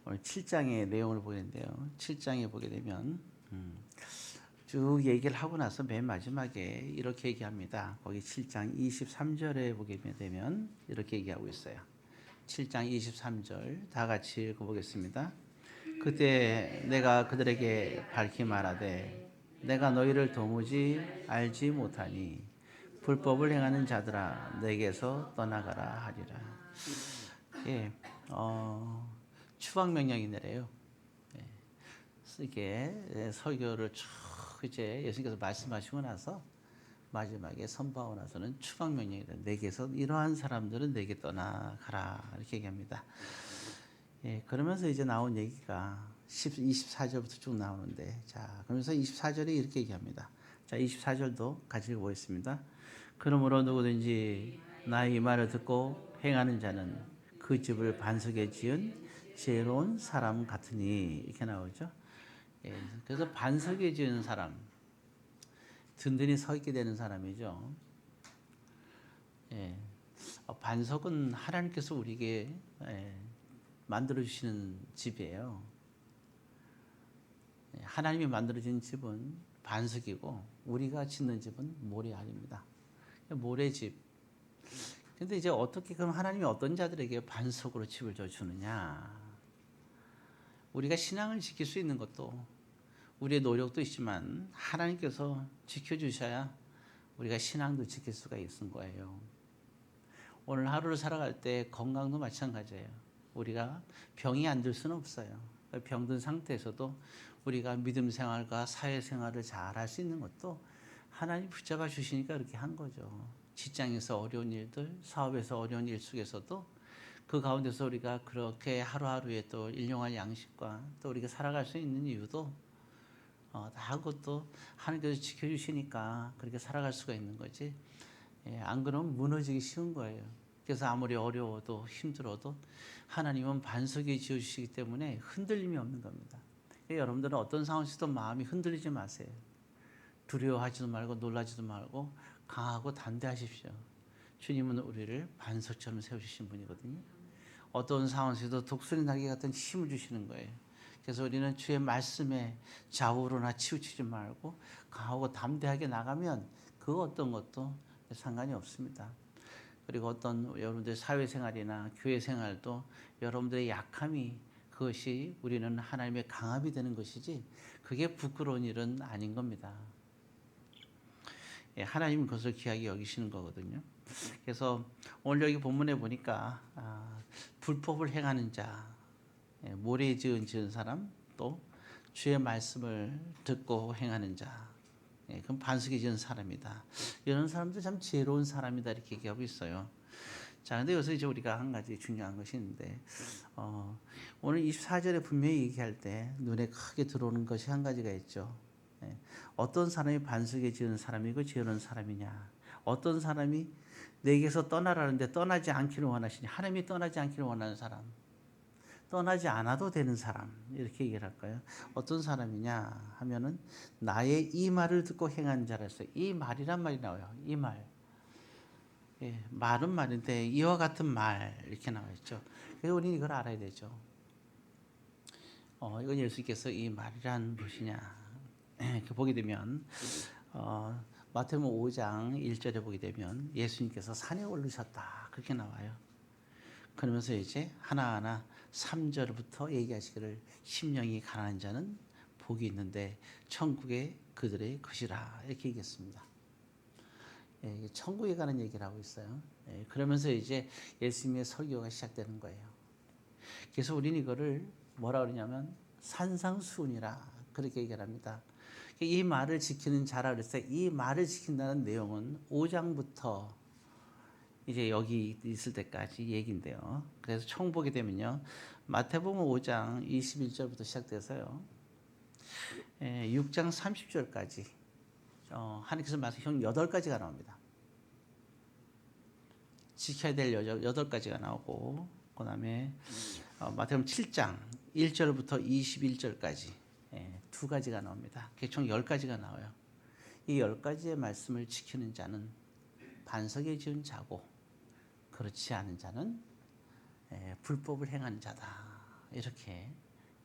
오늘 7장의 내용을 보겠는데요. 7장에 보게 되면 쭉 얘기를 하고 나서 맨 마지막에 이렇게 얘기합니다. 거기 7장 23절에 보게 되면 이렇게 얘기하고 있어요. 7장 23절 다 같이 읽어보겠습니다. 그때 내가 그들에게 밝히 말하되 내가 너희를 도무지 알지 못하니 불법을 행하는 자들아 내게서 떠나가라 하리라. 예, 추방 명령이래요. 이게 설교를 쭉 이제 예수님께서 말씀하시고 나서 마지막에 선포하고 나서는 추방 명령이다. 내게서 이러한 사람들은 내게 떠나가라 이렇게 얘기합니다. 예, 그러면서 이제 나온 얘기가 24절부터 쭉 나오는데, 자, 그러면서 24절에 이렇게 얘기합니다. 자, 24절도 같이 읽어보겠습니다. 그러므로 누구든지 나의 이 말을 듣고 행하는 자는 그 집을 반석에 지은 지혜로운 사람 같으니 이렇게 나오죠. 예, 그래서 반석에 지은 사람, 든든히 서 있게 되는 사람이죠. 예, 반석은 하나님께서 우리에게 만들어 주시는 집이에요. 하나님이 만들어 주신 집은 반석이고 우리가 짓는 집은 모래 아닙니다. 모래집. 근데 이제 어떻게 그럼 하나님이 어떤 자들에게 반석으로 집을 져 주느냐? 우리가 신앙을 지킬 수 있는 것도 우리의 노력도 있지만 하나님께서 지켜주셔야 우리가 신앙도 지킬 수가 있는 거예요. 오늘 하루를 살아갈 때 건강도 마찬가지예요. 우리가 병이 안 들 수는 없어요. 병든 상태에서도 우리가 믿음 생활과 사회 생활을 잘 할 수 있는 것도 하나님 붙잡아 주시니까 그렇게 한 거죠. 직장에서 어려운 일들, 사업에서 어려운 일 속에서도 그 가운데서 우리가 그렇게 하루하루에 또 일용할 양식과 또 우리가 살아갈 수 있는 이유도 다 그것도 하나님께서 지켜주시니까 그렇게 살아갈 수가 있는 거지. 예, 안 그러면 무너지기 쉬운 거예요. 그래서 아무리 어려워도 힘들어도 하나님은 반석에 지어주시기 때문에 흔들림이 없는 겁니다. 여러분들은 어떤 상황에서도 마음이 흔들리지 마세요. 두려워하지도 말고 놀라지도 말고 강하고 담대하십시오. 주님은 우리를 반석처럼 세우신 분이거든요. 어떤 상황에서도 독수리 날개 같은 힘을 주시는 거예요. 그래서 우리는 주의 말씀에 좌우로나 치우치지 말고 강하고 담대하게 나가면 그 어떤 것도 상관이 없습니다. 그리고 어떤 여러분들의 사회생활이나 교회생활도 여러분들의 약함이 그것이 우리는 하나님의 강함이 되는 것이지 그게 부끄러운 일은 아닌 겁니다. 하나님은 그것을 귀하게 여기시는 거거든요. 그래서 오늘 여기 본문에 보니까 불법을 행하는 자, 모래에 지은 사람, 또 주의 말씀을 듣고 행하는 자, 그럼 반석에 지은 사람이다. 이런 사람들 참 지혜로운 사람이다 이렇게 얘기하고 있어요. 자, 근데 여기서 이제 우리가 한 가지 중요한 것이 있는데, 오늘 24절에 분명히 얘기할 때 눈에 크게 들어오는 것이 한 가지가 있죠. 어떤 사람이 반석에 지은 사람이고 지혜로운 사람이냐? 어떤 사람이 내게서 떠나라는데 떠나지 않기를 원하시냐? 하나님이 떠나지 않기를 원하는 사람, 떠나지 않아도 되는 사람 이렇게 얘기를 할까요? 어떤 사람이냐 하면은 나의 이 말을 듣고 행하는 자라 했어요. 이 말이란 말이 나와요. 이 말. 예, 말은 말인데 이와 같은 말 이렇게 나와 있죠. 그래서 우리는 이걸 알아야 되죠. 이건 예수께서 이 말이란 무엇이냐 이렇게 보게 되면 마태복음 5장 1절에 보게 되면 예수님께서 산에 오르셨다 그렇게 나와요. 그러면서 이제 하나하나 3절부터 얘기하시기를 심령이 가난한 자는 복이 있는데 천국에 그들의 것이라 이렇게 얘기했습니다. 예, 천국에 가는 얘기를 하고 있어요. 예, 그러면서 이제 예수님의 설교가 시작되는 거예요. 그래서 우리는 이거를 뭐라 그러냐면 산상수훈이라 그렇게 얘기를 합니다. 이 말을 지키는 자라 그랬어요. 이 말을 지킨다는 내용은 5장부터 이제 여기 있을 때까지 얘기인데요. 그래서 총 보게 되면요. 마태복음 5장 21절부터 시작돼서요. 6장 30절까지 하나님께서 말씀하신 8가지가 나옵니다. 지켜야 될 8가지가 나오고 그 다음에 마태복음 7장 1절부터 21절까지 2가지가 나옵니다. 총 10가지가 나와요. 이 10가지의 말씀을 지키는 자는 반석에 지은 자고 그렇지 않은 자는 불법을 행하는 자다. 이렇게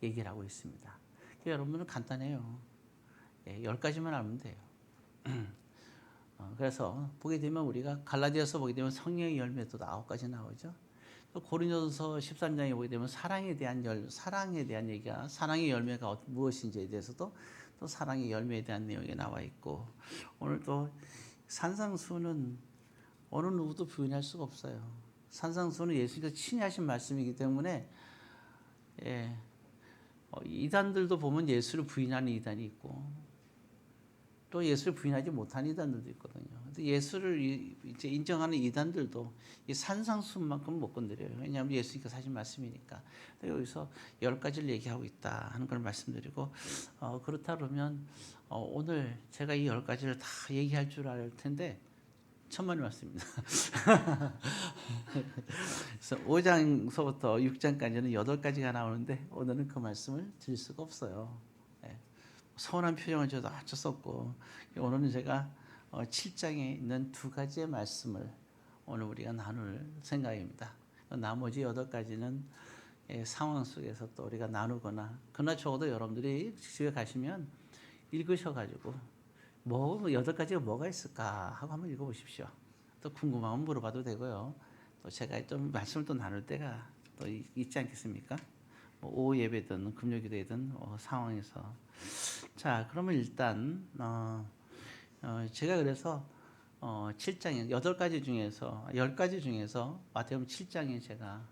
얘기를 하고 있습니다. 여러분은 간단해요. 10가지만 알면 돼요. 그래서 보게 되면 우리가 갈라디아서 보게 되면 성령의 열매도 9가지 나오죠. 또 고린도서 13장에 보게 되면 사랑에 대한 얘기가, 사랑의 열매가 무엇인지에 대해서도 또 사랑의 열매에 대한 내용이 나와 있고, 오늘 또 산상수훈은 어느 누구도 부인할 수가 없어요. 산상수훈은 예수님께서 친히 하신 말씀이기 때문에 이단들도 보면 예수를 부인하는 이단이 있고 또 예수를 부인하지 못하는 이단들도 있거든요. 근데 예수를 이제 인정하는 이단들도 이 산상수훈만큼 못 건드려요. 왜냐하면 예수님께서 하신 말씀이니까. 근데 여기서 10가지를 얘기하고 있다 하는 걸 말씀드리고, 그렇다 그러면 오늘 제가 이 10가지를 다 얘기할 줄 알 텐데 천만이 맞습니다. 그래서 5장서부터 6장까지는 8가지가 나오는데 오늘은 그 말씀을 드릴 수가 없어요. 서운한 표정을 저도 아주 썼고, 오늘은 제가 7장에 있는 2가지의 말씀을 오늘 우리가 나눌 생각입니다. 나머지 8가지는 상황 속에서 또 우리가 나누거나, 그러나 적어도 여러분들이 집에 가시면 읽으셔가지고 8가지가 뭐가 있을까 하고 한번 읽어보십시오. 또 궁금하면 물어봐도 되고요. 또 제가 좀 말씀을 또 나눌 때가 또 있지 않겠습니까? 오후 예배든 금요기도든 상황에서. 자, 그러면 일단 제가 그래서 7장에 8가지 중에서 10가지 중에서 마태복음 7장에 제가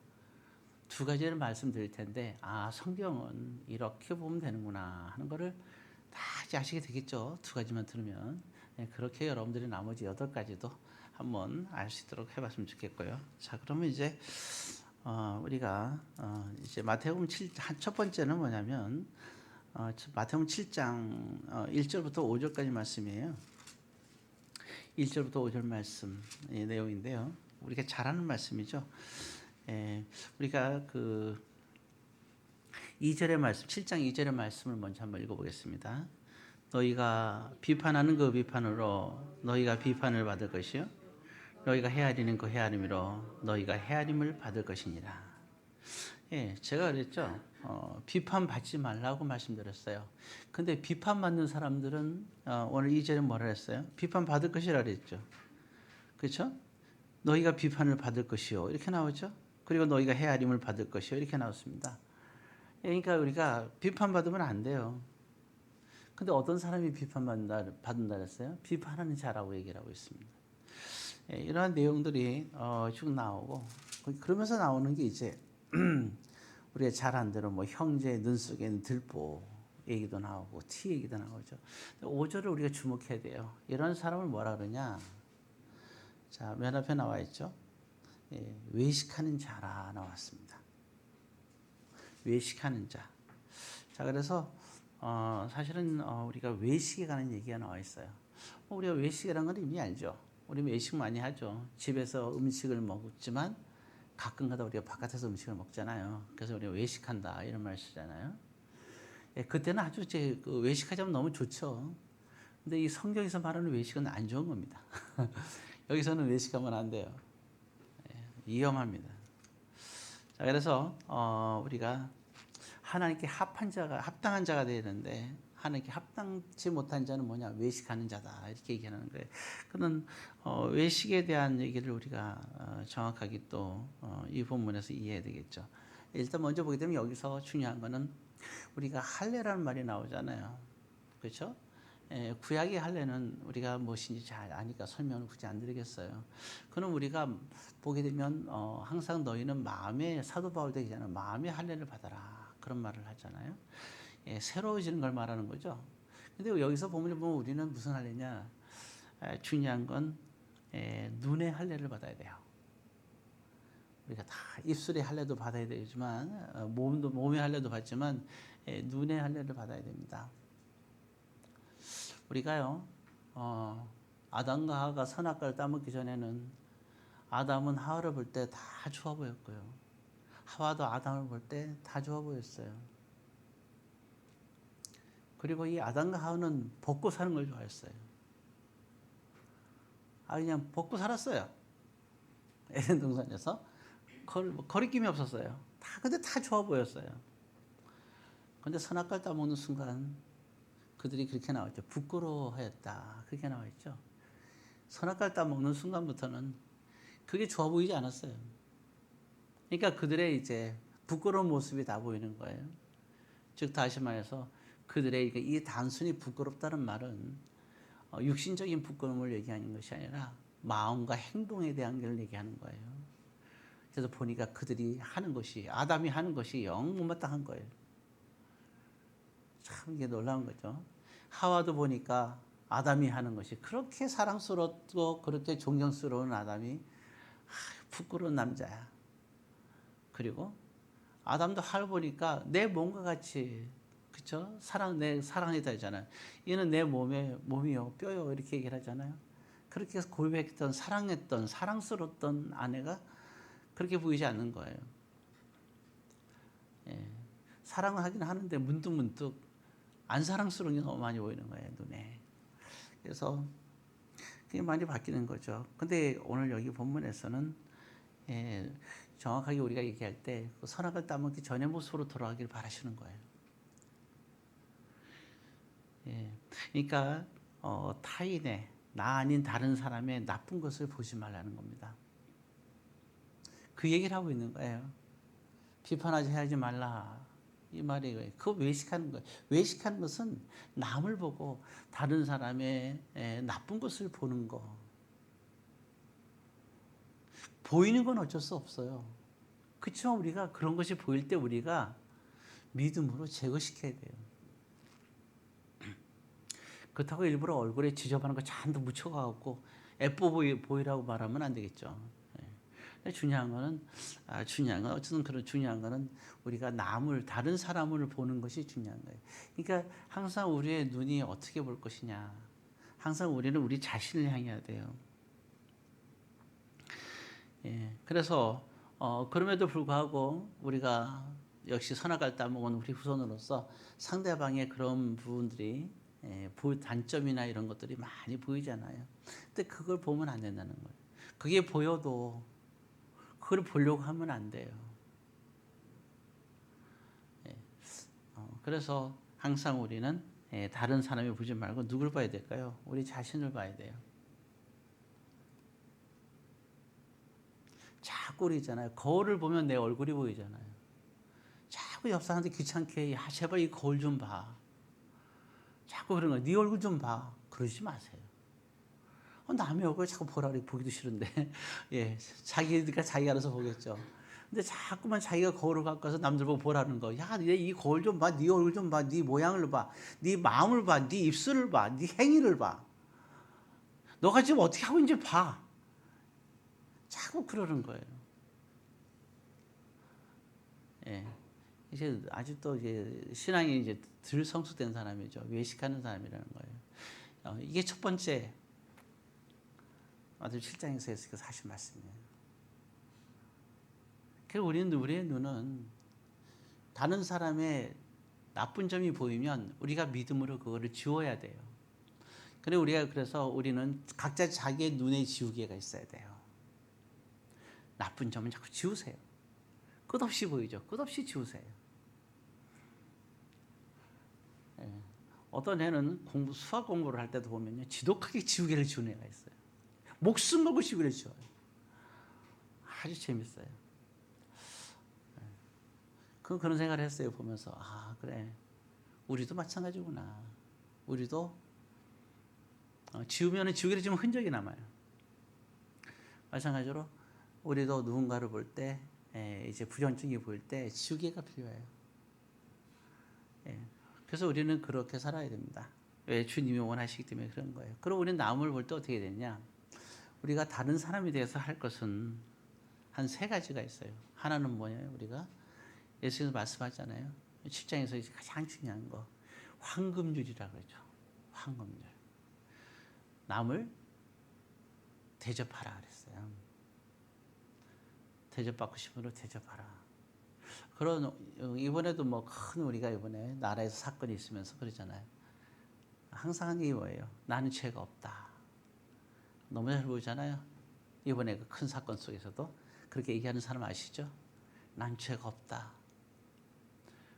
2가지를 말씀드릴 텐데, 성경은 이렇게 보면 되는구나 하는 거를 다 이제 아시게 되겠죠. 2가지만 들으면. 그렇게 여러분들이 나머지 8가지도 한번 알 수 있도록 해봤으면 좋겠고요. 자, 그러면 이제 우리가 이제 마태복음 7장 첫 번째는 뭐냐면 마태복음 7장 1절부터 5절까지 말씀이에요. 1절부터 5절 말씀 내용인데요. 우리가 잘 아는 말씀이죠. 우리가 그 2절의 말씀, 7장 2절의 말씀을 먼저 한번 읽어보겠습니다. 너희가 비판하는 그 비판으로 너희가 비판을 받을 것이요, 너희가 헤아리는 그 헤아림으로 너희가 헤아림을 받을 것이니라. 제가 그랬죠. 비판받지 말라고 말씀드렸어요. 근데 비판받는 사람들은 오늘 2절에 뭐라 했어요? 비판받을 것이라 그랬죠. 그렇죠? 너희가 비판을 받을 것이요, 이렇게 나오죠. 그리고 너희가 헤아림을 받을 것이요, 이렇게 나왔습니다. 그러니까 우리가 비판받으면 안 돼요. 근데 어떤 사람이 비판받는다 그랬어요? 비판하는 자라고 얘기를 하고 있습니다. 이러한 내용들이 쭉 나오고, 그러면서 나오는 게 이제 우리가 잘 아는 대로 뭐 형제의 눈 속에는 들보 얘기도 나오고 티 얘기도 나오죠. 5절을 우리가 주목해야 돼요. 이런 사람을 뭐라 그러냐? 자, 맨 앞에 나와 있죠. 외식하는 자라 나왔습니다. 외식하는 자. 자, 그래서 사실은 우리가 외식에 관한 얘기가 나와 있어요. 우리가 외식이라는 건 이미 알죠. 우리 외식 많이 하죠. 집에서 음식을 먹지만 가끔가다 우리가 바깥에서 음식을 먹잖아요. 그래서 우리가 외식한다 이런 말 쓰잖아요. 그때는 아주 그 외식하자면 너무 좋죠. 근데 이 성경에서 말하는 외식은 안 좋은 겁니다. 여기서는 외식하면 안 돼요. 위험합니다. 자, 그래서 우리가 하나님께 합당한 자가 되는데, 하나님께 합당치 못한 자는 뭐냐? 외식하는 자다, 이렇게 얘기하는 거예요. 그는 외식에 대한 얘기를 우리가 정확하게 또 이 본문에서 이해해야 되겠죠. 일단 먼저 보게 되면 여기서 중요한 거는 우리가 할례라는 말이 나오잖아요. 그렇죠? 구약의 할례는 우리가 무엇인지 잘 아니까 설명을 굳이 안 드리겠어요. 그럼 우리가 보게 되면 항상 너희는 마음의, 사도 바울도 얘기하잖아요. 마음의 할례를 받아라, 그런 말을 하잖아요. 새로워지는 걸 말하는 거죠. 근데 여기서 보면 우리는 무슨 할례냐? 중요한 건 눈의 할례를 받아야 돼요. 우리가 다 입술의 할례도 받아야 되지만 몸의 할례도 받지만 눈의 할례를 받아야 됩니다. 우리가요, 아담과 하와가 선악과를 따먹기 전에는 아담은 하와를 볼 때 다 좋아 보였고요, 하와도 아담을 볼 때 다 좋아 보였어요. 그리고 이 아담과 하와는 벗고 사는 걸 좋아했어요. 그냥 벗고 살았어요. 에덴 동산에서 거리낌이 없었어요. 다 근데 다 좋아 보였어요. 근데 선악과를 따먹는 순간 그들이 그렇게 나왔죠. 부끄러워하였다. 그렇게 나와 있죠. 선악과를 따먹는 순간부터는 그게 좋아 보이지 않았어요. 그러니까 그들의 이제 부끄러운 모습이 다 보이는 거예요. 즉 다시 말해서 그들의 이 단순히 부끄럽다는 말은 육신적인 부끄러움을 얘기하는 것이 아니라 마음과 행동에 대한 걸 얘기하는 거예요. 그래서 보니까 그들이 하는 것이 아담이 하는 것이 영 못마땅한 거예요. 참 이게 놀라운 거죠. 하와도 보니까 아담이 하는 것이 그렇게 사랑스럽고 그렇게 존경스러운 아담이 부끄러운 남자야. 그리고 아담도 하를 보니까 내 몸과 같이 그쵸? 내 사랑이다 하잖아요. 이는 내 몸이요 뼈요 이렇게 얘기를 하잖아요. 그렇게 해서 고백했던 사랑했던 사랑스럽던 아내가 그렇게 보이지 않는 거예요. 예. 사랑을 하긴 하는데 문득문득 안 사랑스러운 게 너무 많이 보이는 거예요 눈에. 그래서 그게 많이 바뀌는 거죠. 근데 오늘 여기 본문에서는 정확하게 우리가 얘기할 때 그 선악을 따먹기 전의 모습으로 돌아가길 바라시는 거예요. 그러니까 타인의 나 아닌 다른 사람의 나쁜 것을 보지 말라는 겁니다. 그 얘기를 하고 있는 거예요. 비판하지 하지 말라. 이 말이 거예요. 그거 외식하는 거예요. 외식하는 것은 남을 보고 다른 사람의 나쁜 것을 보는 거. 보이는 건 어쩔 수 없어요. 그렇지만 우리가 그런 것이 보일 때 우리가 믿음으로 제거시켜야 돼요. 그렇다고 일부러 얼굴에 지저분한 거 잔뜩 묻혀가지고 예뻐 보이라고 말하면 안 되겠죠. 중요한 거는 어쨌든 그런 중요한 거는 우리가 남을 다른 사람을 보는 것이 중요한 거예요. 그러니까 항상 우리의 눈이 어떻게 볼 것이냐. 항상 우리는 우리 자신을 향해야 돼요. 그래서 그럼에도 불구하고 우리가 역시 선악과를 따먹은 우리 후손으로서 상대방의 그런 부분들이 단점이나 이런 것들이 많이 보이잖아요. 근데 그걸 보면 안 된다는 거예요. 그게 보여도 그걸 보려고 하면 안 돼요. 그래서 항상 우리는 다른 사람을 보지 말고 누굴 봐야 될까요? 우리 자신을 봐야 돼요. 자꾸 우리 있잖아요. 거울을 보면 내 얼굴이 보이잖아요. 자꾸 옆 사람한테 귀찮게 야 제발 이 거울 좀 봐. 자꾸 그런 거예요. 네 얼굴 좀 봐. 그러지 마세요. 남의 얼굴 자꾸 보기도 싫은데 자기가 자기 알아서 보겠죠. 근데 자꾸만 자기가 거울을 갖고 와서 남들 보고 보라는 거. 야, 네 이 거울 좀 봐. 네 얼굴 좀 봐. 네 모양을 봐. 네 마음을 봐. 네 입술을 봐. 네 행위를 봐. 너가 지금 어떻게 하고 있는지 봐. 자꾸 그러는 거예요. 이제 아직도 이제 신앙이 이제 덜 성숙된 사람이죠. 외식하는 사람이라는 거예요. 이게 첫 번째 마태복음 7장에서 했으니까 사실 말씀이에요. 그래서 우리의 눈은 다른 사람의 나쁜 점이 보이면 우리가 믿음으로 그거를 지워야 돼요. 그래서 우리는 각자 자기의 눈의 지우개가 있어야 돼요. 나쁜 점은 자꾸 지우세요. 끝없이 보이죠. 끝없이 지우세요. 어떤 애는 수학 공부를 할 때도 보면요, 지독하게 지우개를 지우는 애가 있어요. 목숨 걸고 지우개를 지워요. 아주 재밌어요. 그런 생각을 했어요. 보면서 그래, 우리도 마찬가지구나. 우리도 지우면은 지우개를 지우면 흔적이 남아요. 마찬가지로 우리도 누군가를 볼 때 이제 부정적이 보일 때 지우개가 필요해요. 그래서 우리는 그렇게 살아야 됩니다. 왜? 주님이 원하시기 때문에 그런 거예요. 그럼 우리는 남을 볼 때 어떻게 되냐? 우리가 다른 사람에 대해서 할 것은 한 세 가지가 있어요. 하나는 뭐냐면 우리가 예수님께서 말씀하잖아요. 7장에서 가장 중요한 거 황금률이라고 그러죠. 황금률. 남을 대접하라 그랬어요. 대접받고 싶으면 대접하라. 이번에도 뭐 큰 우리가 이번에 나라에서 사건이 있으면서 그러잖아요. 항상 하는 게 뭐예요? 나는 죄가 없다. 너무 잘 보이잖아요. 이번에 그 큰 사건 속에서도 그렇게 얘기하는 사람 아시죠? 난 죄가 없다.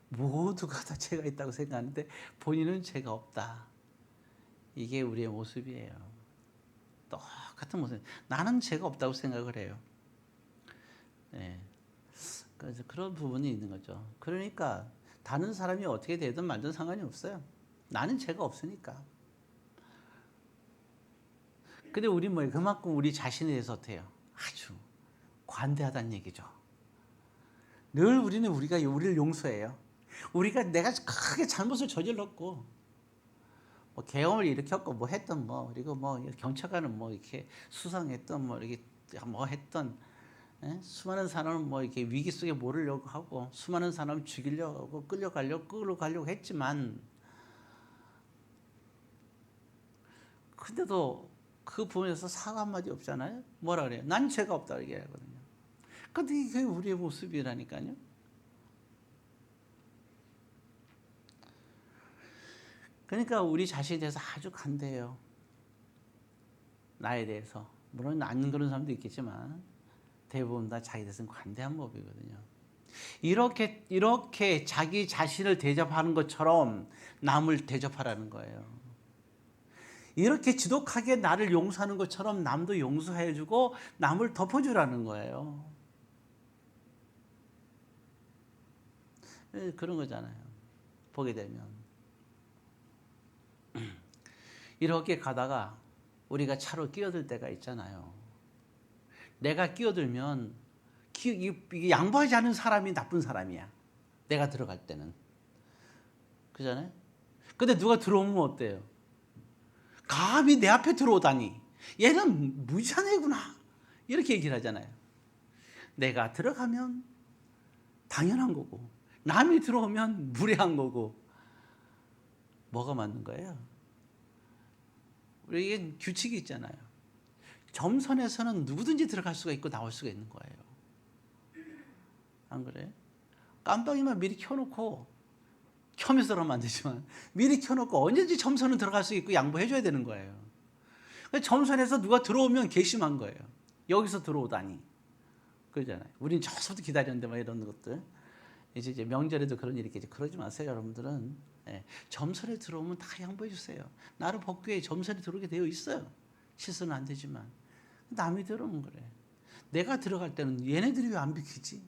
모두가 다 죄가 있다고 생각하는데 본인은 죄가 없다. 이게 우리의 모습이에요. 똑같은 모습. 나는 죄가 없다고 생각을 해요. 네. 그래서 그런 부분이 있는 거죠. 그러니까 다른 사람이 어떻게 되든 말든 상관이 없어요. 나는 죄가 없으니까. 근데 우리 그만큼 우리 자신에 대해서 어때요? 아주 관대하다는 얘기죠. 늘 우리가 우리를 용서해요. 우리가 내가 크게 잘못을 저질렀고 계엄을 일으켰고 했던 그리고 경찰관은 이렇게 수상했던 이렇게 했던 수많은 사람은 이렇게 위기 속에 모르려고 하고 수많은 사람을 죽이려고 하고 끌려가려고 했지만 근데도 그 부분에서 사과 한마디 없잖아요. 뭐라 그래요? 난 죄가 없다 얘기하거든요. 근데 이게 우리의 모습이라니까요. 그러니까 우리 자신에 대해서 아주 간대해요. 나에 대해서. 물론 안 그런 사람도 있겠지만 대부분 다 자기에 대해서는 관대한 법이거든요. 이렇게 자기 자신을 대접하는 것처럼 남을 대접하라는 거예요. 이렇게 지독하게 나를 용서하는 것처럼 남도 용서해주고 남을 덮어주라는 거예요. 그런 거잖아요. 보게 되면. 이렇게 가다가 우리가 차로 끼어들 때가 있잖아요. 내가 끼어들면 양보하지 않은 사람이 나쁜 사람이야. 내가 들어갈 때는. 그잖아요? 근데 누가 들어오면 어때요? 감히 내 앞에 들어오다니. 얘는 무지한 애구나. 이렇게 얘기를 하잖아요. 내가 들어가면 당연한 거고 남이 들어오면 무례한 거고 뭐가 맞는 거예요? 우리에겐 규칙이 있잖아요. 점선에서는 누구든지 들어갈 수가 있고 나올 수가 있는 거예요. 안 그래요? 깜빡이만 미리 켜놓고 켜면서 그러면 안 되지만 미리 켜놓고 언제든지 점선은 들어갈 수 있고 양보해줘야 되는 거예요. 점선에서 누가 들어오면 괘씸한 거예요. 여기서 들어오다니. 그러잖아요. 우린 저서부터 기다렸는데 이런 것들. 이제 명절에도 그런 일이 있겠지. 그러지 마세요, 여러분들은. 점선에 들어오면 다 양보해 주세요. 나를 법궤에 점선에 들어오게 되어 있어요. 실수는 안 되지만. 남이 들어오면 그래. 내가 들어갈 때는 얘네들이 왜 안 비키지?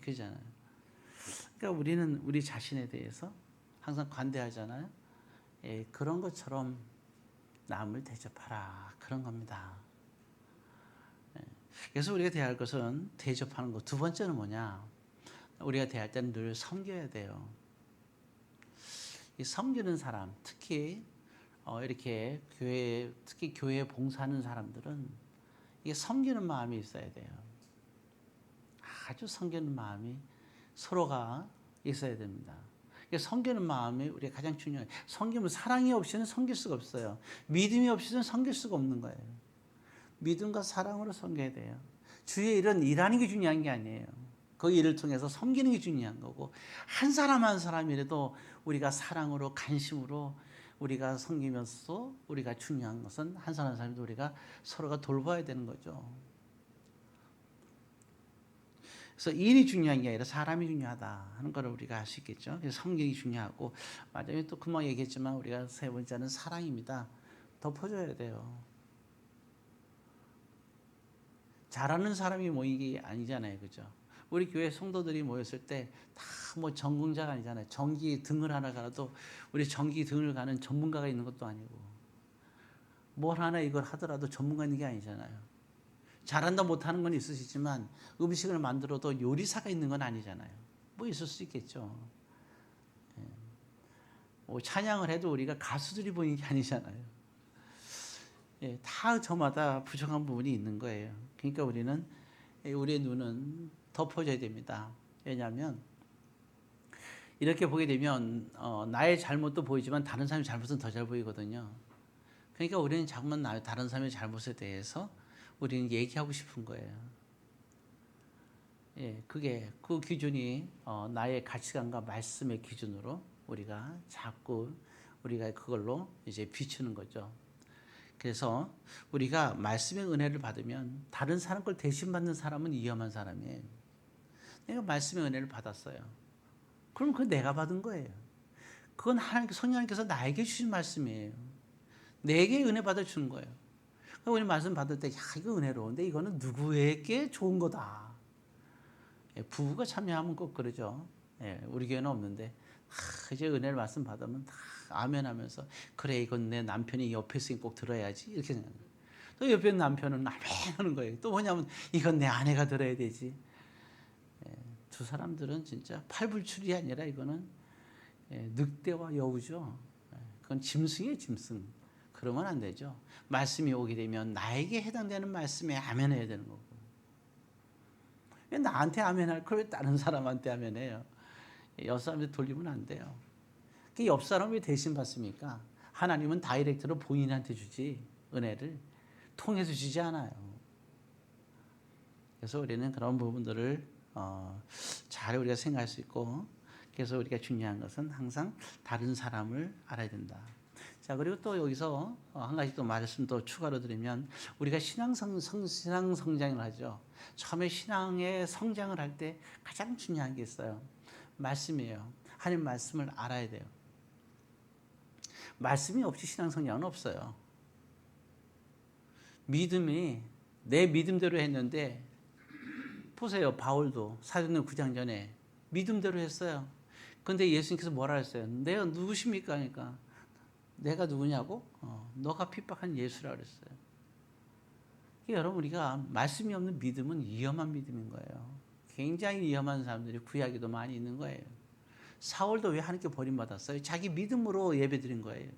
그러잖아요. 그러니까 우리는 우리 자신에 대해서 항상 관대하잖아요. 그런 것처럼 남을 대접하라. 그런 겁니다. 그래서 우리가 대할 것은 대접하는 것. 두 번째는 뭐냐? 우리가 대할 때는 늘 섬겨야 돼요. 이 섬기는 사람, 특히 이렇게 특히 교회에 봉사하는 사람들은 이게 섬기는 마음이 있어야 돼요. 아주 섬기는 마음이 서로가 있어야 됩니다. 섬기는 마음이 우리가 가장 중요해요. 섬기면 사랑이 없이는 섬길 수가 없어요. 믿음이 없이는 섬길 수가 없는 거예요. 믿음과 사랑으로 섬겨야 돼요. 주의 일은 일하는 게 중요한 게 아니에요. 그 일을 통해서 섬기는 게 중요한 거고 한 사람 한 사람이라도 우리가 사랑으로 간심으로 우리가 섬기면서 우리가 중요한 것은 한 사람 한 사람도 우리가 서로가 돌봐야 되는 거죠. 그래서 일이 중요한 게 아니라 사람이 중요하다 하는 걸 우리가 알 수 있겠죠. 그래서 섬기기 중요하고 맞아요. 또 금방 얘기했지만 우리가 세 번째는 사랑입니다. 덮어줘야 돼요. 잘하는 사람이 모인 게 아니잖아요, 그죠? 우리 교회 성도들이 모였을 때 다 전공자가 아니잖아요. 전기 등을 하나 가도 우리 전기 등을 가는 전문가가 있는 것도 아니고 뭘 하나 이걸 하더라도 전문가 있는 게 아니잖아요. 잘한다 못하는 건 있으시지만 음식을 만들어도 요리사가 있는 건 아니잖아요. 있을 수 있겠죠. 찬양을 해도 우리가 가수들이 보이는 게 아니잖아요. 다 저마다 부족한 부분이 있는 거예요. 그러니까 우리의 눈은 덮어져야 됩니다. 왜냐하면 이렇게 보게 되면 나의 잘못도 보이지만 다른 사람의 잘못은 더 잘 보이거든요. 그러니까 우리는 자꾸만 다른 사람의 잘못에 대해서 우리는 얘기하고 싶은 거예요. 그게 그 기준이 나의 가치관과 말씀의 기준으로 우리가 자꾸 우리가 그걸로 이제 비추는 거죠. 그래서 우리가 말씀의 은혜를 받으면 다른 사람 걸 대신 받는 사람은 위험한 사람이에요. 내가 말씀의 은혜를 받았어요. 그럼 그건 내가 받은 거예요. 그건 성령님께서 나에게 주신 말씀이에요. 내게 은혜 받아 주는 거예요. 우리 말씀 받을 때, 야, 이거 은혜로운데 이거는 누구에게 좋은 거다. 예, 부부가 참여하면 꼭 그러죠. 예, 우리 교회는 없는데, 이제 은혜를 말씀 받으면 다 아멘 하면서, 그래, 이건 내 남편이 옆에 있으니 꼭 들어야지. 이렇게 생각해요. 또 옆에 있는 남편은 아멘 하는 거예요. 또 뭐냐면, 이건 내 아내가 들어야 되지. 예, 두 사람들은 진짜 팔불출이 아니라 이거는 늑대와 여우죠. 예, 그건 짐승이에요, 짐승. 그러면 안 되죠. 말씀이 오게 되면 나에게 해당되는 말씀에 아멘 해야 되는 거고. 왜 나한테 아멘 할 걸 왜 다른 사람한테 아멘 해요? 옆 사람한테 돌리면 안 돼요. 그 옆 사람 왜 대신 받습니까? 하나님은 다이렉트로 본인한테 주지, 은혜를 통해서 주지 않아요. 그래서 우리는 그런 부분들을 잘 우리가 생각할 수 있고, 그래서 우리가 중요한 것은 항상 다른 사람을 알아야 된다. 자, 그리고 또 여기서 한 가지 또 말씀 또 추가로 드리면, 우리가 신앙 성장을 하죠. 처음에 신앙의 성장을 할 때 가장 중요한 게 있어요. 말씀이에요. 하나님 말씀을 알아야 돼요. 말씀이 없이 신앙 성장은 없어요. 믿음이 내 믿음대로 했는데, 보세요. 바울도 사도행전 9장 전에 믿음대로 했어요. 그런데 예수님께서 뭐라 했어요? 내가 누구십니까? 하니까 내가 누구냐고? 너가 핍박한 예수라 그랬어요. 여러분, 우리가 말씀이 없는 믿음은 위험한 믿음인 거예요. 굉장히 위험한 사람들이 구약에도 많이 있는 거예요. 사울도 왜 하나님께 버림받았어요? 자기 믿음으로 예배드린 거예요.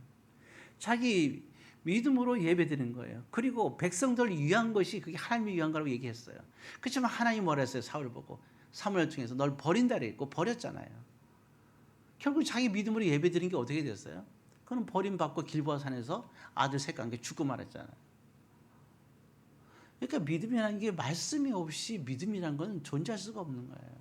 자기 믿음으로 예배드린 거예요. 그리고 백성들을 위한 것이 그게 하나님을 위한 거라고 얘기했어요. 그렇지만 하나님이 뭐라 했어요? 사울을 보고 사무엘 통해서 널 버린다 그랬고 버렸잖아요. 결국 자기 믿음으로 예배드린 게 어떻게 됐어요? 그는 버림받고 길보아 산에서 아들 셋과 함께 죽고 말았잖아요. 그러니까 믿음이라는 게 말씀이 없이 믿음이라는 건 존재할 수가 없는 거예요.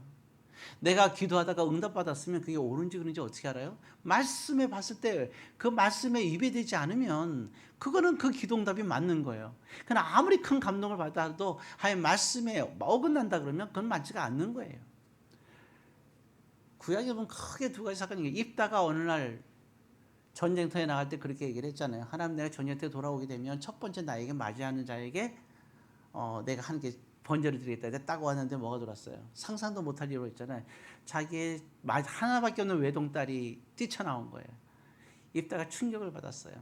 내가 기도하다가 응답받았으면 그게 옳은지 그른지 어떻게 알아요? 말씀에 봤을 때 그 말씀에 입에 되지 않으면 그거는 그 기도응답이 맞는 거예요. 그러나 아무리 큰 감동을 받아도 하여 말씀에 어긋난다 그러면 그건 맞지가 않는 거예요. 구약에 보면 크게 두 가지 사건이 입다가 어느 날 전쟁터에 나갈 때 그렇게 얘기를 했잖아요. 하나님, 내가 전쟁터에 돌아오게 되면 첫 번째 나에게 맞이하는 자에게 내가 하는 게 번제를 드리겠다. 내가 딱 왔는데 뭐가 들어왔어요? 상상도 못할 일로 했잖아요. 자기의 하나밖에 없는 외동딸이 뛰쳐나온 거예요. 입다가 충격을 받았어요.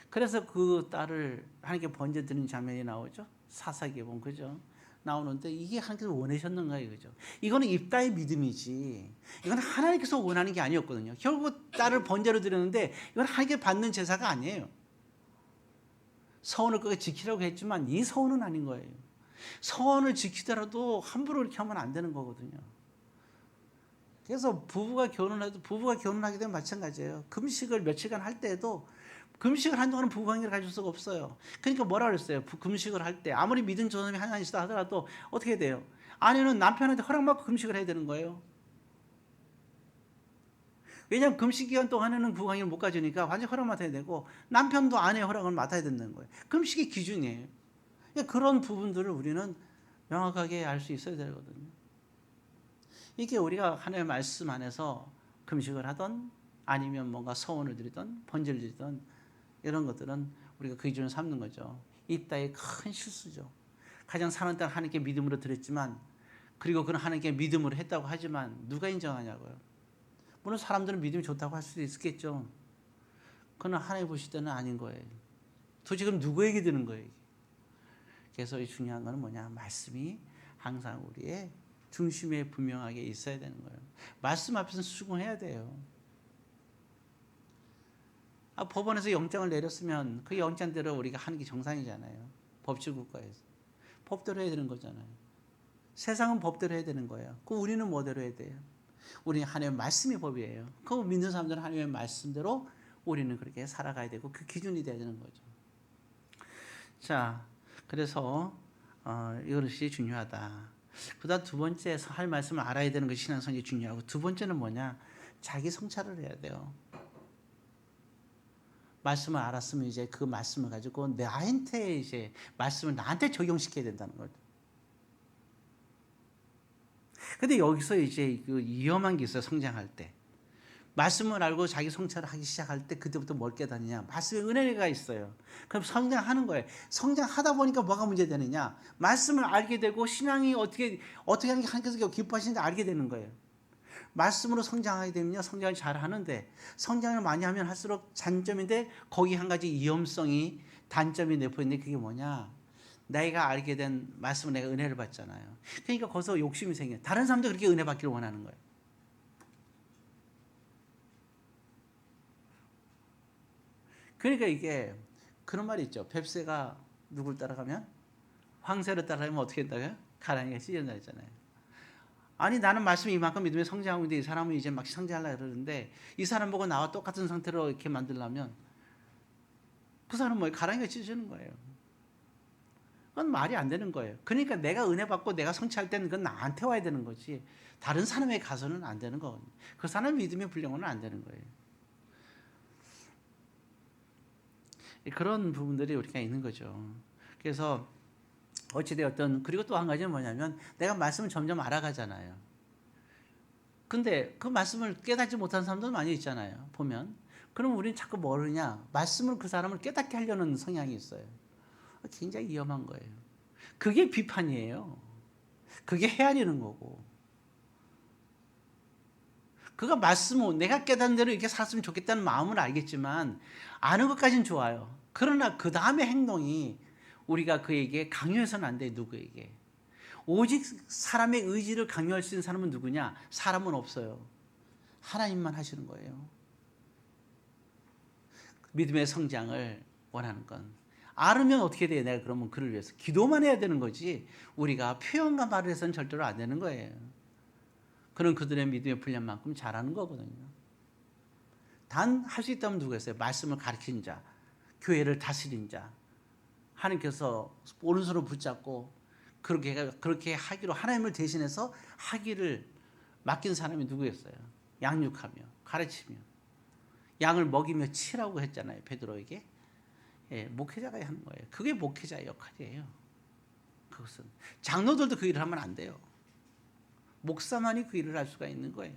그래서 그 딸을 하나님께 번제 드리는 장면이 나오죠. 사사기에 보면 그죠? 나오는데 이게 하나님께서 원하셨는가요? 그죠? 이거는 입다의 믿음이지. 이건 하나님께서 원하는 게 아니었거든요. 결국 딸을 번제로 드렸는데 이건 하나님께 받는 제사가 아니에요. 서원을 꼭 지키라고 했지만 이 서원은 아닌 거예요. 서원을 지키더라도 함부로 이렇게 하면 안 되는 거거든요. 그래서 부부가 결혼하게 되면 마찬가지예요. 금식을 며칠간 할 때에도 금식을 한동안은 부부관계를 가질 수가 없어요. 그러니까 뭐라 그랬어요? 금식을 할 때 아무리 믿은 조상이 하나 있다 하더라도 어떻게 돼요? 아내는 남편한테 허락받고 금식을 해야 되는 거예요. 왜냐하면 금식 기간 동안에는 부부관계를 못 가지니까 완전히 허락 맡아야 되고 남편도 아내의 허락을 맡아야 된다는 거예요. 금식의 기준이에요. 그러니까 그런 부분들을 우리는 명확하게 알 수 있어야 되거든요. 이게 우리가 하나님의 말씀 안에서 금식을 하던 아니면 뭔가 서원을 드리던 번제를 드리던 이런 것들은 우리가 그 기준을 삼는 거죠. 입다의 큰 실수죠. 가장 사는 딸 하나님께 믿음으로 드렸지만, 그리고 그는 하나님께 믿음으로 했다고 하지만 누가 인정하냐고요. 물론 사람들은 믿음이 좋다고 할 수도 있겠죠. 그러나 하나님 보실 때는 아닌 거예요. 도대체 그럼 누구에게 드는 거예요? 그래서 이 중요한 건 뭐냐? 말씀이 항상 우리의 중심에 분명하게 있어야 되는 거예요. 말씀 앞에서 수긍해야 돼요. 법원에서 영장을 내렸으면 그 영장대로 우리가 하는 게 정상이잖아요. 법치국가에서. 법대로 해야 되는 거잖아요. 세상은 법대로 해야 되는 거예요. 그 우리는 뭐대로 해야 돼요? 우리는 하나님의 말씀이 법이에요. 그 믿는 사람들은 하나님의 말씀대로 우리는 그렇게 살아가야 되고 그 기준이 돼야 되는 거죠. 자, 그래서 이것이 중요하다. 그다음 두 번째 할 말씀을 알아야 되는 것이 신앙성이 중요하고, 두 번째는 뭐냐? 자기 성찰을 해야 돼요. 말씀을 알았으면 이제 그 말씀을 가지고 나한테 이제 말씀을 나한테 적용시켜야 된다는 거죠. 근데 여기서 이제 그 위험한 게 있어요. 성장할 때. 말씀을 알고 자기 성찰을 하기 시작할 때 그때부터 뭘 깨닫느냐. 말씀에 은혜가 있어요. 그럼 성장하는 거예요. 성장하다 보니까 뭐가 문제되느냐. 말씀을 알게 되고 신앙이 어떻게 하는 게 하나님께서 기뻐하시는지 알게 되는 거예요. 말씀으로 성장하게 되면요. 성장을 잘 하는데 성장을 많이 하면 할수록 단점인데 거기 한 가지 위험성이 단점이 내포있는데 그게 뭐냐. 내가 알게 된 말씀을 내가 은혜를 받잖아요. 그러니까 거기서 욕심이 생겨요. 다른 사람도 그렇게 은혜 받기를 원하는 거예요. 그러니까 이게 그런 말이 있죠. 뱁새가 누굴 따라가면 황새를 따라가면 어떻게 된다고요? 가랑이가 찢어진다 했잖아요. 아니 나는 말씀이 이만큼 믿음에 성장하고 있는데 이 사람은 이제 막 성장하려고 그러는데 이 사람 보고 나와 똑같은 상태로 이렇게 만들려면 그 사람은 뭐예요? 가랑이가 찢어지는 거예요. 그건 말이 안 되는 거예요. 그러니까 내가 은혜 받고 내가 성취할 때는 그건 나한테 와야 되는 거지 다른 사람에 가서는 안 되는 거거든요. 그 사람 믿음의 분량은 안 되는 거예요. 그런 부분들이 우리가 있는 거죠. 그래서 어찌되었든 그리고 또 한 가지는 뭐냐면 내가 말씀을 점점 알아가잖아요. 근데 그 말씀을 깨닫지 못한 사람도 많이 있잖아요. 보면. 그럼 우리는 자꾸 뭐르냐? 말씀을 그 사람을 깨닫게 하려는 성향이 있어요. 굉장히 위험한 거예요. 그게 비판이에요. 그게 헤아리는 거고. 그가 말씀을 내가 깨닫는 대로 이렇게 살았으면 좋겠다는 마음은 알겠지만 아는 것까지는 좋아요. 그러나 그 다음의 행동이 우리가 그에게 강요해서는 안 돼. 누구에게. 오직 사람의 의지를 강요할 수 있는 사람은 누구냐? 사람은 없어요. 하나님만 하시는 거예요. 믿음의 성장을 원하는 건. 알으면 어떻게 돼요? 내가 그러면 그를 위해서 기도만 해야 되는 거지 우리가 표현과 말을 해서는 절대로 안 되는 거예요. 그런 그들의 믿음의 분량만큼 잘하는 거거든요. 단 할 수 있다면 누구였어요? 말씀을 가르친 자, 교회를 다스린 자, 하나님께서 오른손으로 붙잡고 그렇게 하기로 하나님을 대신해서 하기를 맡긴 사람이 누구였어요? 양육하며 가르치며 양을 먹이며 치라고 했잖아요. 베드로에게. 예, 목회자가 하는 거예요. 그게 목회자의 역할이에요. 그것은 장로들도 그 일을 하면 안 돼요. 목사만이 그 일을 할 수가 있는 거예요.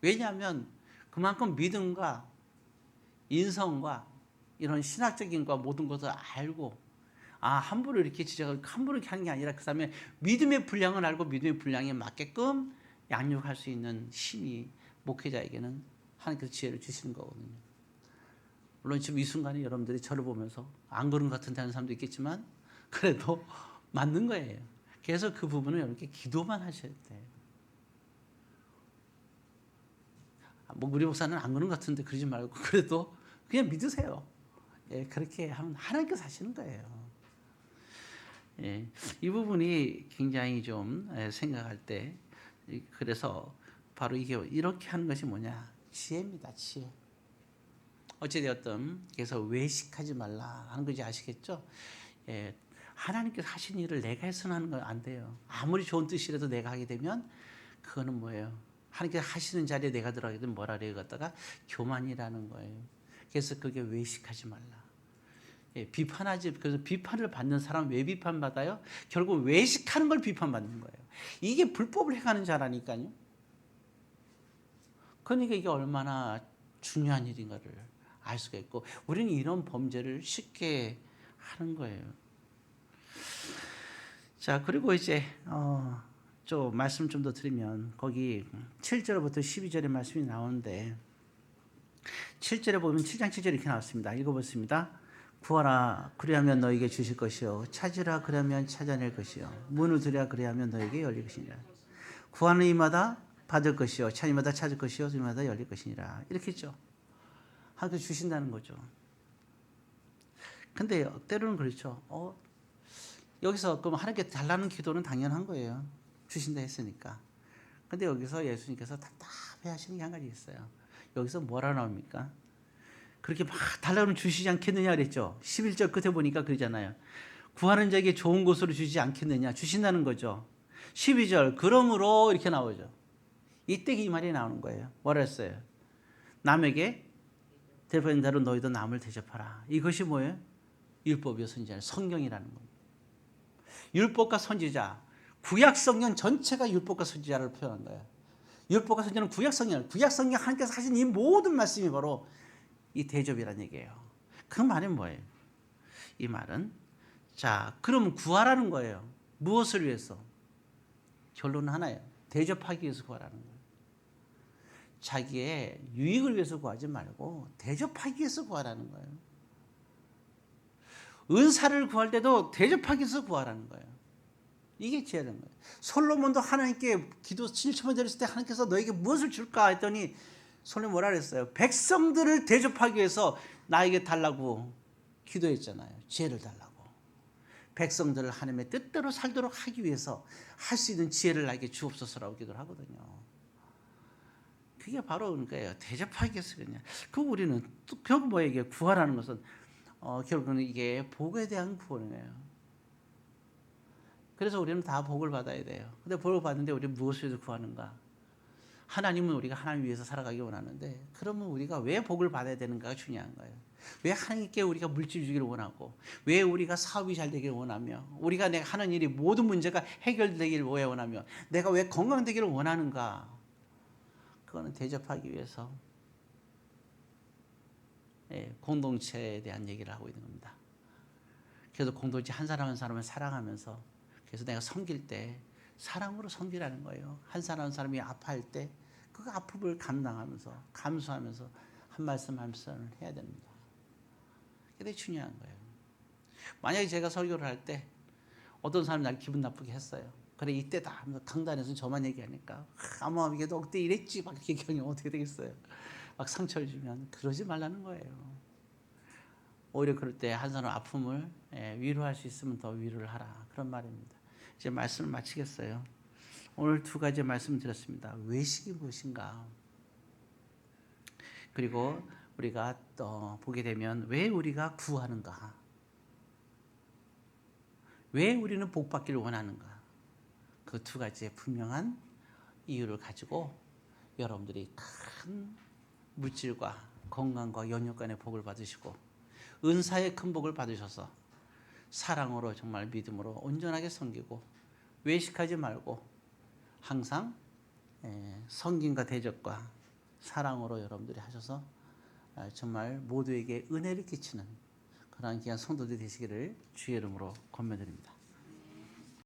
왜냐하면 그만큼 믿음과 인성과 이런 신학적인 거 모든 것을 알고 함부로 이렇게 지적하고 함부로 이렇게 하는 게 아니라 그 사람의 믿음의 분량을 알고 믿음의 분량에 맞게끔 양육할 수 있는 힘이 목회자에게는 하나님께서 지혜를 주시는 거거든요. 물론 지금 이 순간에 여러분들이 저를 보면서 안 그런 것 같은데 하는 사람도 있겠지만 그래도 맞는 거예요. 그래서 그 부분을 여러분께 기도만 하셔야 돼요. 뭐 우리 목사는 안 그런 것 같은데 그러지 말고 그래도 그냥 믿으세요. 예, 그렇게 하면 하나님께서 하시는 거예요. 예, 이 부분이 굉장히 좀 생각할 때 그래서 바로 이게 이렇게 하는 것이 뭐냐? 지혜입니다. 지혜. 어찌되었든 그래서 외식하지 말라 하는 거지 아시겠죠? 예, 하나님께서 하신 일을 내가 해서는 하는 건 안 돼요. 아무리 좋은 뜻이라도 내가 하게 되면 그거는 뭐예요? 하나님께서 하시는 자리에 내가 들어가게 되면 뭐라 그래요? 갖다가 교만이라는 거예요. 그래서 그게 외식하지 말라. 예, 비판하지. 그래서 비판을 받는 사람 왜 비판받아요? 결국 외식하는 걸 비판받는 거예요. 이게 불법을 해가는 자라니까요. 그러니까 이게 얼마나 중요한 일인가를 알 수가 있고 우리는 이런 범죄를 쉽게 하는 거예요. 자, 그리고 이제 좀 말씀 좀 더 드리면 거기 7절부터 12절의 말씀이 나오는데 7절에 보면 7장 7절 이렇게 나왔습니다. 읽어보겠습니다. 구하라 그리하면 너에게 주실 것이요 찾으라 그리하면 찾아낼 것이요 문을 두드리라 그리하면 너에게 열릴 것이니라. 구하는 이마다 받을 것이요 찾는 이마다 찾을 것이요 이마다 열릴 것이니라. 이렇게 했죠. 하나님께서 주신다는 거죠. 근데 때로는 그렇죠. 여기서 그럼 하나님께 달라는 기도는 당연한 거예요. 주신다 했으니까. 근데 여기서 예수님께서 답답해 하시는 게 한 가지 있어요. 여기서 뭐라 나옵니까? 그렇게 막 달라면 주시지 않겠느냐 그랬죠. 11절 끝에 보니까 그러잖아요. 구하는 자에게 좋은 곳으로 주지 않겠느냐. 주신다는 거죠. 12절 그러므로 이렇게 나오죠. 이때 이 말이 나오는 거예요. 뭐라 했어요? 남에게 대접하는 대로 너희도 남을 대접하라. 이것이 뭐예요? 율법이요 선지자 성경이라는 겁니다. 율법과 선지자 구약 성경 전체가 율법과 선지자를 표현한 거예요. 율법과 선지자는 구약 성경 하나님께서 하신 이 모든 말씀이 바로 이 대접이라는 얘기예요. 그 말은 뭐예요? 이 말은 자, 그러면 구하라는 거예요. 무엇을 위해서? 결론은 하나예요. 대접하기 위해서 구하라는 거예요. 자기의 유익을 위해서 구하지 말고 대접하기 위해서 구하라는 거예요. 은사를 구할 때도 대접하기 위해서 구하라는 거예요. 이게 지혜라는 거예요. 솔로몬도 하나님께 기도 7천만 드렸을 때 하나님께서 너에게 무엇을 줄까 했더니 솔로몬이 뭐라 그랬어요? 백성들을 대접하기 위해서 나에게 달라고 기도했잖아요. 지혜를 달라고. 백성들을 하나님의 뜻대로 살도록 하기 위해서 할 수 있는 지혜를 나에게 주옵소서라고 기도를 하거든요. 그게 바로 그러니까요. 대접하기 위해서 그냥. 그 우리는 결국 뭐예요? 이게 구하라는 것은 결국은 이게 복에 대한 구원이에요. 그래서 우리는 다 복을 받아야 돼요. 근데 복을 받는데 우리 무엇을 위해서 구하는가? 하나님은 우리가 하나님 위해서 살아가기 원하는데 그러면 우리가 왜 복을 받아야 되는가가 중요한 거예요. 왜 하나님께 우리가 물질 주기를 원하고 왜 우리가 사업이 잘 되기를 원하며 우리가 내가 하는 일이 모든 문제가 해결되기를 왜 원하며 내가 왜 건강되기를 원하는가? 그거는 대접하기 위해서 공동체에 대한 얘기를 하고 있는 겁니다. 그래서 공동체 한 사람 한 사람을 사랑하면서 그래서 내가 섬길 때 사랑으로 섬기라는 거예요. 한 사람 한 사람이 아파할 때 그 아픔을 감당하면서 감수하면서 한 말씀 한 말씀을 해야 됩니다. 그게 중요한 거예요. 만약에 제가 설교를 할 때 어떤 사람이 날 기분 나쁘게 했어요. 그래 이때다 강단에서 저만 얘기하니까 아마 이게 너 그때 이랬지 막 이렇게 얘기하면 어떻게 되겠어요. 막 상처를 주면 그러지 말라는 거예요. 오히려 그럴 때 한 사람 아픔을 위로할 수 있으면 더 위로를 하라 그런 말입니다. 이제 말씀을 마치겠어요. 오늘 두 가지 말씀 드렸습니다. 외식이 무엇인가? 그리고 우리가 또 보게 되면 왜 우리가 구하는가? 왜 우리는 복 받기를 원하는가? 그 두 가지의 분명한 이유를 가지고 여러분들이 큰 물질과 건강과 연육간의 복을 받으시고 은사의 큰 복을 받으셔서 사랑으로 정말 믿음으로 온전하게 섬기고 외식하지 말고 항상 섬김과 대접과 사랑으로 여러분들이 하셔서 정말 모두에게 은혜를 끼치는 그러한 귀한 성도들이 되시기를 주의 이름으로 권면드립니다.